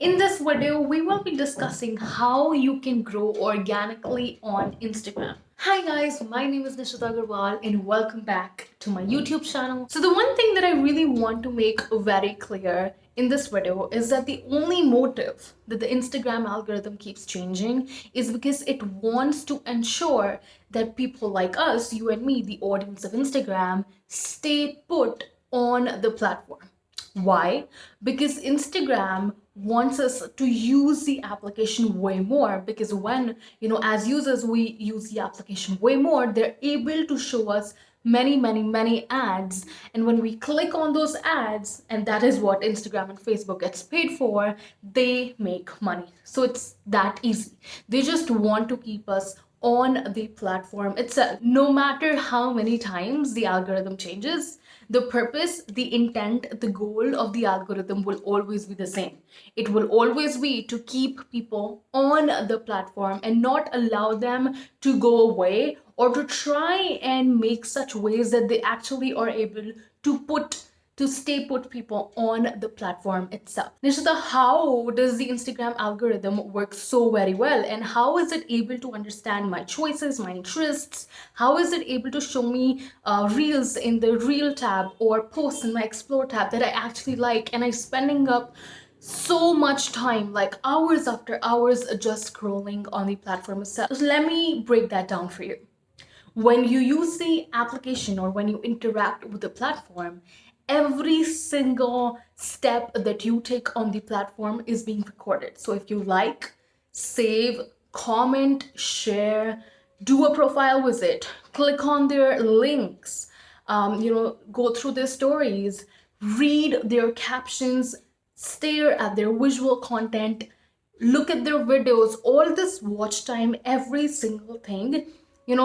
In this video, we will be discussing how you can grow organically on Instagram. Hi guys, my name is Nishita Agarwal and welcome back to my YouTube channel. So the one thing that I really want to make very clear in this video is that the only motive that the Instagram algorithm keeps changing is because it wants to ensure that people like us, you and me, the audience of Instagram, stay put on the platform. Why? Because Instagram wants us to use the application way more, because when, as users, we use the application way more, they're able to show us many ads. And when we click on those ads, and that is what Instagram and Facebook gets paid for, they make money. So it's that easy. They just want to keep us on the platform itself. No matter how many times the algorithm changes, the purpose, the intent, the goal of the algorithm will always be the same. It will always be to keep people on the platform and not allow them to go away, or to try and make such ways that they actually are able to stay put people on the platform itself. Nishita, how does the Instagram algorithm work so very well? And how is it able to understand my choices, my interests? How is it able to show me reels in the Reel tab or posts in my Explore tab that I actually like, and I'm spending up so much time, like hours after hours, just scrolling on the platform itself? So let me break that down for you. When you use the application or when you interact with the platform, every single step that you take on the platform is being recorded. So if you like, save, comment, share, do a profile visit, click on their links, go through their stories, read their captions, stare at their visual content, look at their videos, all this watch time, every single thing,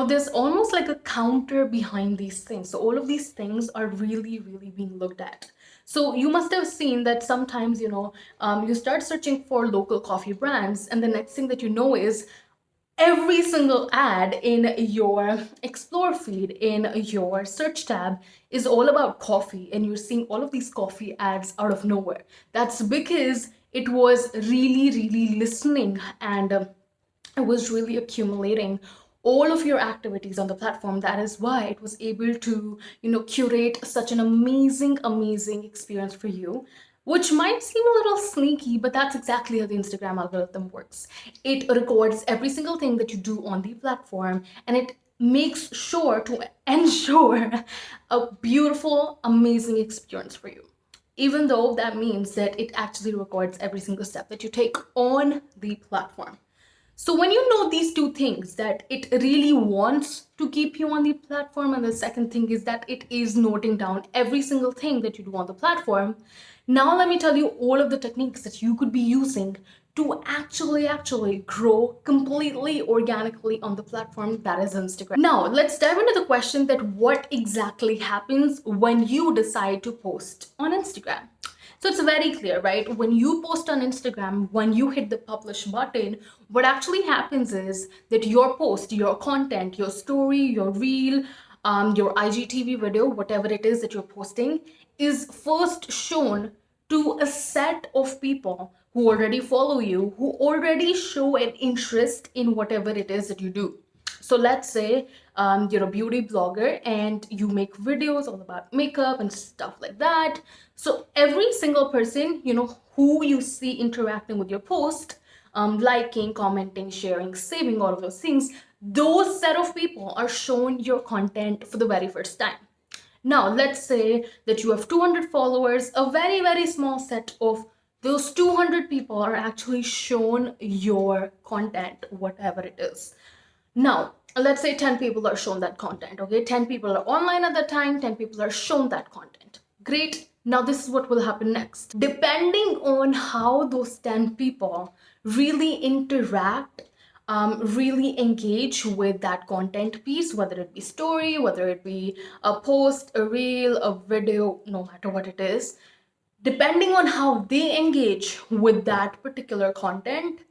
there's almost like a counter behind these things. So all of these things are really being looked at. So you must have seen that sometimes, you start searching for local coffee brands, and the next thing that you know is every single ad in your Explore feed, in your search tab, is all about coffee, and you're seeing all of these coffee ads out of nowhere. That's because it was really listening, and it was really accumulating all of your activities on the platform. That is why it was able to, curate such an amazing experience for you, which might seem a little sneaky, but that's exactly how the Instagram algorithm works. It records every single thing that you do on the platform, and it makes sure to ensure a beautiful, amazing experience for you, even though that means that it actually records every single step that you take on the platform. So when you know these two things, that it really wants to keep you on the platform, and the second thing is that it is noting down every single thing that you do on the platform, now let me tell you all of the techniques that you could be using to actually grow completely organically on the platform that is Instagram. Now, let's dive into the question that what exactly happens when you decide to post on Instagram. So it's very clear, right? When you post on Instagram, when you hit the publish button, what actually happens is that your post, your content, your story, your reel, your IGTV video, whatever it is that you're posting, is first shown to a set of people who already follow you, who already show an interest in whatever it is that you do. So let's say you're a beauty blogger and you make videos all about makeup and stuff like that. So every single person, who you see interacting with your post, liking, commenting, sharing, saving, all of those things, those set of people are shown your content for the very first time. Now, let's say that you have 200 followers, a very small set of those 200 people are actually shown your content, whatever it is. Now, let's say 10 people are shown that content, okay? 10 people are online at that time, 10 people are shown that content. Great. Now, this is what will happen next. Depending on how those 10 people really interact, really engage with that content piece, whether it be story, whether it be a post, a reel, a video, no matter what it is, depending on how they engage with that particular content,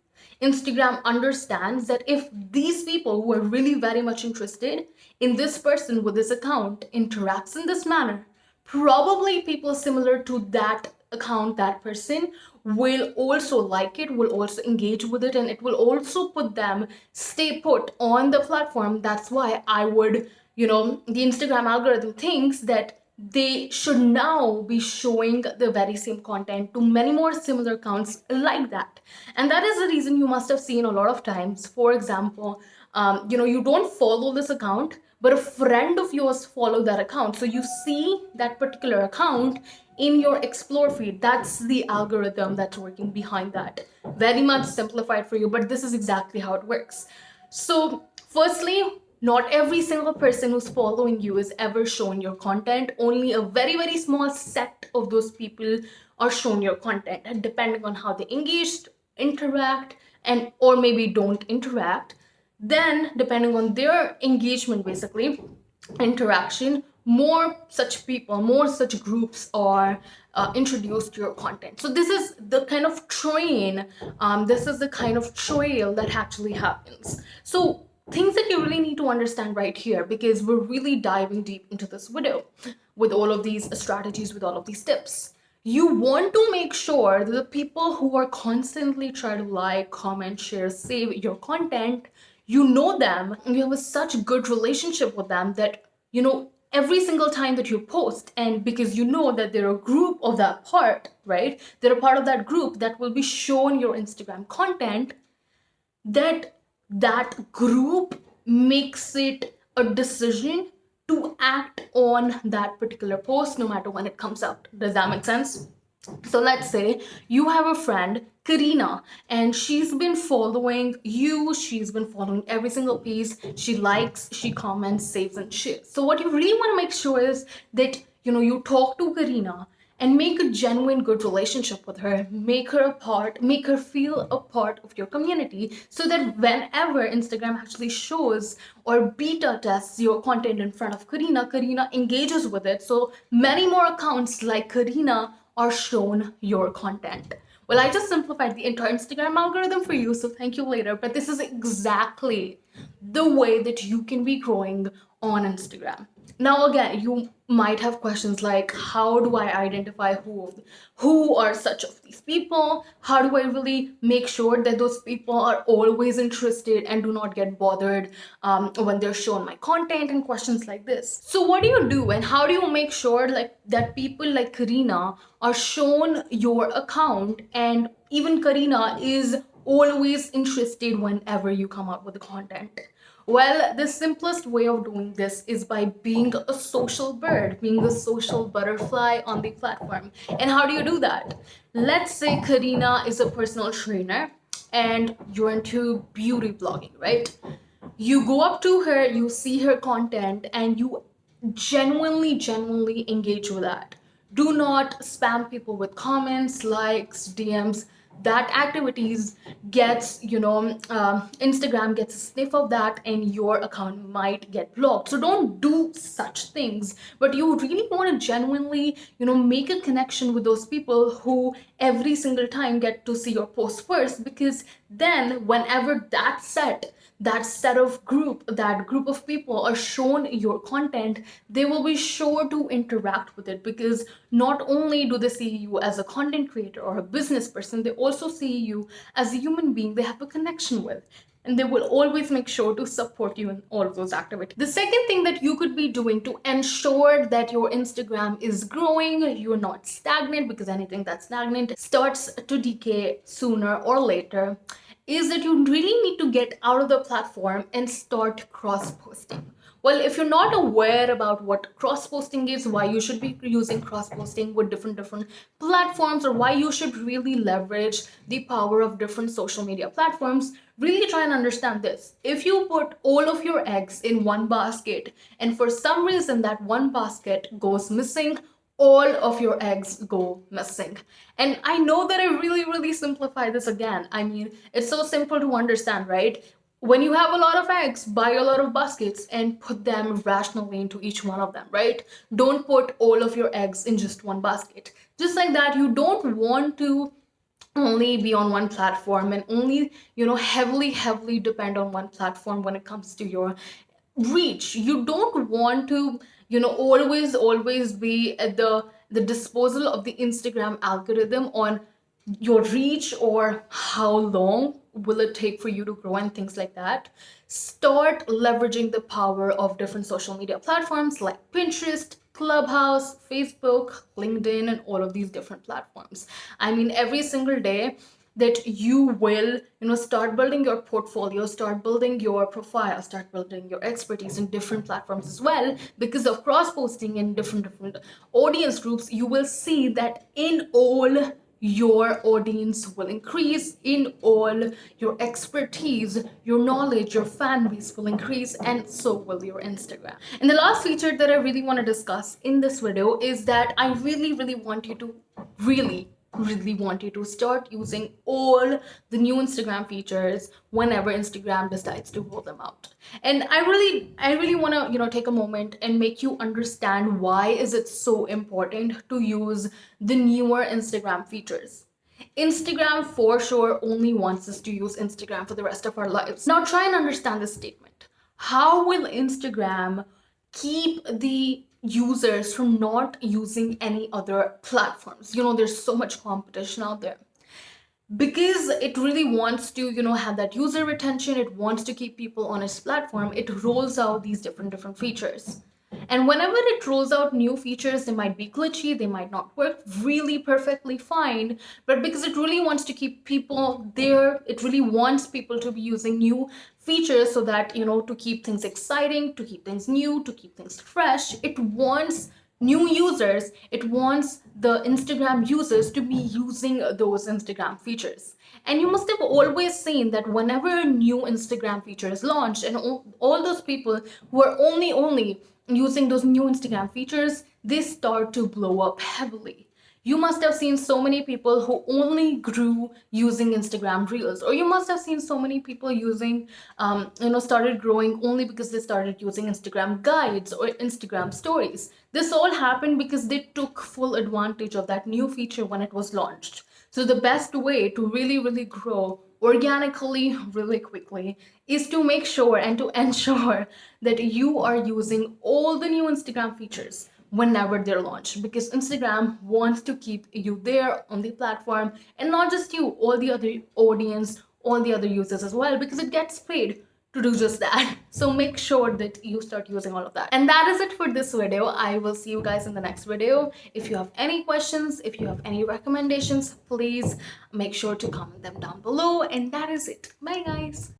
Instagram understands that if these people who are really very much interested in this person with this account interacts in this manner, probably people similar to that account, that person, will also like it, will also engage with it, and it will also put them stay put on the platform. That's why I would, the Instagram algorithm thinks that they should now be showing the very same content to many more similar accounts like that. And that is the reason you must have seen a lot of times. For example, you don't follow this account, but a friend of yours follow that account. So you see that particular account in your explore feed. That's the algorithm that's working behind that. Very much simplified for you, but this is exactly how it works. So firstly, not every single person who's following you is ever shown your content. Only a very, very small set of those people are shown your content. And depending on how they engage, interact, and or maybe don't interact, then depending on their engagement, basically interaction, more such people, more such groups are introduced to your content. So this is the kind of this is the kind of trail that actually happens. So things that you really need to understand right here, because we're really diving deep into this video with all of these strategies, with all of these tips. You want to make sure that the people who are constantly trying to like, comment, share, save your content, you know them, and you have such a good relationship with them that, every single time that you post, and because you know that they're a group of that part, right? They're a part of that group that will be shown your Instagram content, that group makes it a decision to act on that particular post no matter when it comes out. Does that make sense? So let's say you have a friend, Karina, and she's been following you. She's been following every single piece. She likes, she comments, saves, and shares. So what you really want to make sure is that, you talk to Karina and make a genuine good relationship with her. Make her a part, make her feel a part of your community, so that whenever Instagram actually shows or beta tests your content in front of Karina, Karina engages with it. So many more accounts like Karina are shown your content. Well, I just simplified the entire Instagram algorithm for you, so thank you later. But this is exactly the way that you can be growing on Instagram. Now, again, you might have questions like, how do I identify who are such of these people? How do I really make sure that those people are always interested and do not get bothered when they're shown my content, and questions like this? So what do you do, and how do you make sure like that people like Karina are shown your account, and even Karina is always interested whenever you come out with the content? Well, the simplest way of doing this is by being a social bird, being a social butterfly on the platform. And how do you do that? Let's say Karina is a personal trainer and you're into beauty blogging, right? You go up to her, you see her content, and you genuinely engage with that. Do not spam people with comments, likes, DMs. That activities gets, Instagram gets a sniff of that, and your account might get blocked. So don't do such things. But you really want to genuinely, make a connection with those people who every single time get to see your post first, because then whenever that group of people are shown your content, they will be sure to interact with it, because not only do they see you as a content creator or a business person, they also see you as a human being they have a connection with, and they will always make sure to support you in all of those activities. The second thing that you could be doing to ensure that your Instagram is growing, you're not stagnant, because anything that's stagnant starts to decay sooner or later, is that you really need to get out of the platform and start cross-posting. Well, if you're not aware about what cross-posting is, why you should be using cross-posting with different platforms, or why you should really leverage the power of different social media platforms, really try and understand this. If you put all of your eggs in one basket, and for some reason that one basket goes missing, all of your eggs go missing. And I know that I really simplify this again. I mean, it's so simple to understand, right? When you have a lot of eggs, buy a lot of baskets and put them rationally into each one of them, right? Don't put all of your eggs in just one basket. Just like that, you don't want to only be on one platform and only, heavily depend on one platform when it comes to your reach. You don't want to, always be at the disposal of the Instagram algorithm on your reach or how long will it take for you to grow and things like that, start leveraging the power of different social media platforms like Pinterest, Clubhouse, Facebook, LinkedIn, and all of these different platforms. I mean, every single day that you will, start building your portfolio, start building your profile, start building your expertise in different platforms as well, because of cross posting in different audience groups. You will see that in all, your audience will increase, in all, your expertise, your knowledge, your fan base will increase, and so will your Instagram. And the last feature that I really want to discuss in this video is that I really want you to really want you to start using all the new Instagram features whenever Instagram decides to roll them out. And I really want to, take a moment and make you understand why is it so important to use the newer Instagram features. Instagram for sure only wants us to use Instagram for the rest of our lives. Now try and understand this statement. How will Instagram keep the users from not using any other platforms? There's so much competition out there, because it really wants to, have that user retention. It wants to keep people on its platform. It rolls out these different features, and whenever it rolls out new features, they might be glitchy, they might not work really perfectly fine, but because it really wants to keep people there, it really wants people to be using new features, so that, to keep things exciting, to keep things new, to keep things fresh, it wants new users, it wants the Instagram users to be using those Instagram features. And you must have always seen that whenever a new Instagram feature is launched, and all those people who are only using those new Instagram features, they start to blow up heavily. You must have seen so many people who only grew using Instagram Reels, or you must have seen so many people using, started growing only because they started using Instagram Guides or Instagram Stories. This all happened because they took full advantage of that new feature when it was launched. So the best way to really grow organically, really quickly, is to make sure and to ensure that you are using all the new Instagram features whenever they're launched, because Instagram wants to keep you there on the platform, and not just you, all the other audience, all the other users as well, because it gets paid to do just that. So make sure that you start using all of that. And that is it for this video. I will see you guys in the next video. If you have any questions, if you have any recommendations, please make sure to comment them down below. And that is it. Bye guys.